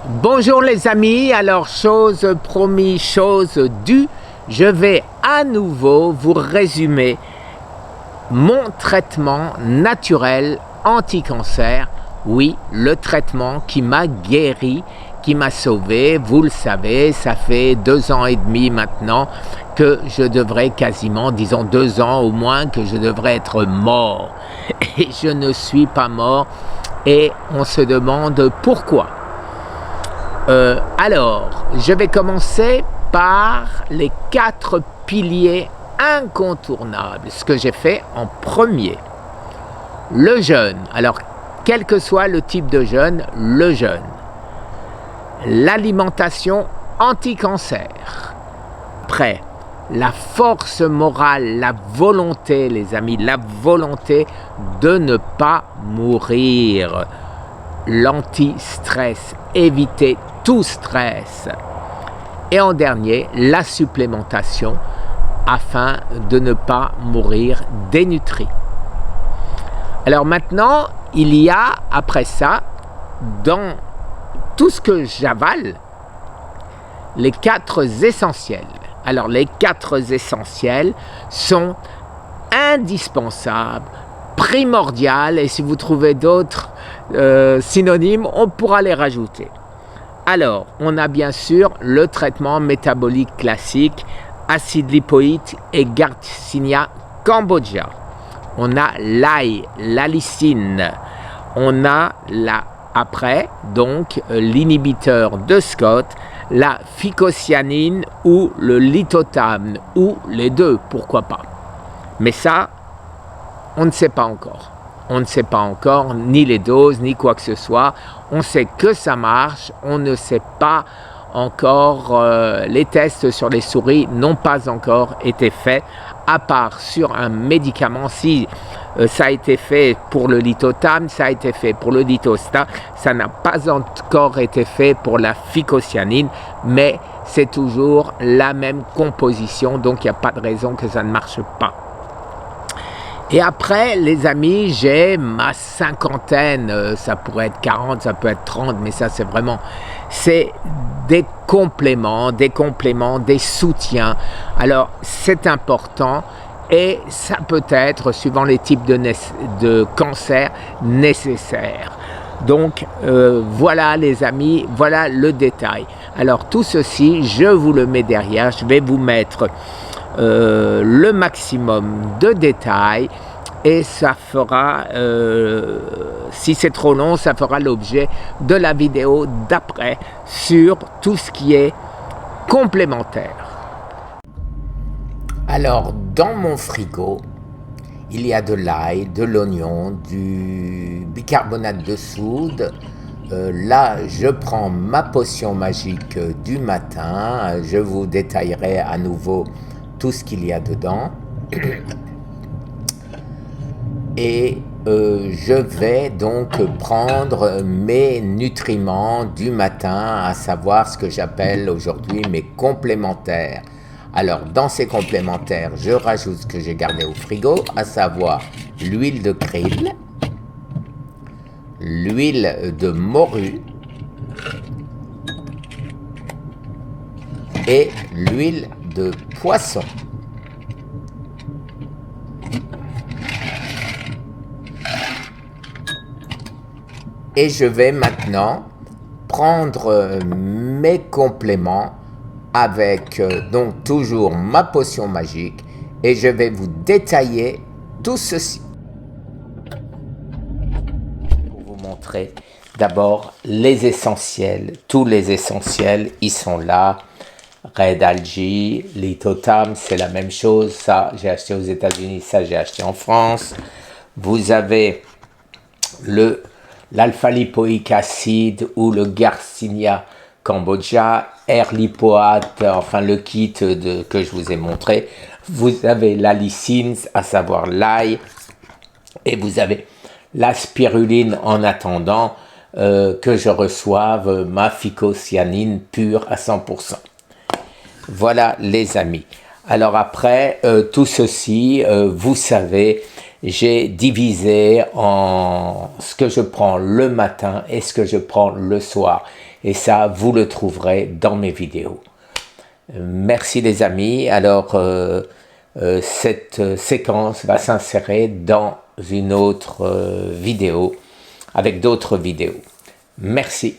Bonjour les amis, alors chose promis, chose due, je vais à nouveau vous résumer mon traitement naturel anti-cancer. Oui, le traitement qui m'a guéri, qui m'a sauvé. Vous le savez, ça fait 2 ans et demi maintenant que je devrais quasiment, disons 2 ans au moins, que je devrais être mort. Et je ne suis pas mort et on se demande pourquoi. Alors, je vais commencer par les 4 piliers incontournables, ce que j'ai fait en premier. Le jeûne, alors quel que soit le type de jeûne, le jeûne. L'alimentation anti-cancer. Après, la force morale, la volonté, les amis, la volonté de ne pas mourir. L'anti-stress, éviter tout stress. Et en dernier, la supplémentation afin de ne pas mourir dénutri. Alors maintenant, il y a après ça, dans tout ce que j'avale, les 4 essentiels. Alors les 4 essentiels sont indispensables, primordiales, et si vous trouvez d'autres synonymes, on pourra les rajouter. Alors, on a bien sûr le traitement métabolique classique, acide lipoïque et Garcinia cambogia. On a l'ail, l'alicine. On a après, donc, l'inhibiteur de Scott, la phycocyanine ou le lithotame, ou les deux, pourquoi pas. Mais ça, on ne sait pas encore. On ne sait pas encore ni les doses, ni quoi que ce soit. On sait que ça marche, on ne sait pas encore, les tests sur les souris n'ont pas encore été faits, à part sur un médicament. Si ça a été fait pour le lithotame, ça a été fait pour le lithostat, ça n'a pas encore été fait pour la phycocyanine, mais c'est toujours la même composition, donc il n'y a pas de raison que ça ne marche pas. Et après, les amis, j'ai ma cinquantaine, ça pourrait être 40, ça peut être 30, mais ça c'est vraiment, c'est des compléments, des soutiens. Alors c'est important et ça peut être, suivant les types de cancer, nécessaire. Donc voilà les amis, voilà le détail. Alors tout ceci, je vous le mets derrière, je vais vous mettre le maximum de détails et ça fera, si c'est trop long, ça fera l'objet de la vidéo d'après sur tout ce qui est complémentaire. Alors dans mon frigo, il y a de l'ail, de l'oignon, du bicarbonate de soude. Là, je prends ma potion magique du matin. Je vous détaillerai à nouveau tout ce qu'il y a dedans. Et je vais donc prendre mes nutriments du matin, à savoir ce que j'appelle aujourd'hui mes complémentaires. Alors, dans ces complémentaires, je rajoute ce que j'ai gardé au frigo, à savoir l'huile de krill, l'huile de morue et l'huile de poisson. Et je vais maintenant prendre mes compléments avec donc toujours ma potion magique et je vais vous détailler tout ceci. Pour vous montrer d'abord les essentiels, tous les essentiels, ils sont là. Red Algae, lithotame, c'est la même chose, ça j'ai acheté aux États-Unis, ça j'ai acheté en France. Vous avez l'alpha-lipoïque acide ou le Garcinia cambogia, R-lipoate, enfin le kit que je vous ai montré. Vous avez la lysine, à savoir l'ail, et vous avez la spiruline en attendant que je reçoive ma phycocyanine pure à 100%. Voilà les amis. Alors après, tout ceci, vous savez, j'ai divisé en ce que je prends le matin et ce que je prends le soir. Et ça, vous le trouverez dans mes vidéos. Merci les amis. Alors, cette séquence va s'insérer dans une autre vidéo, avec d'autres vidéos. Merci.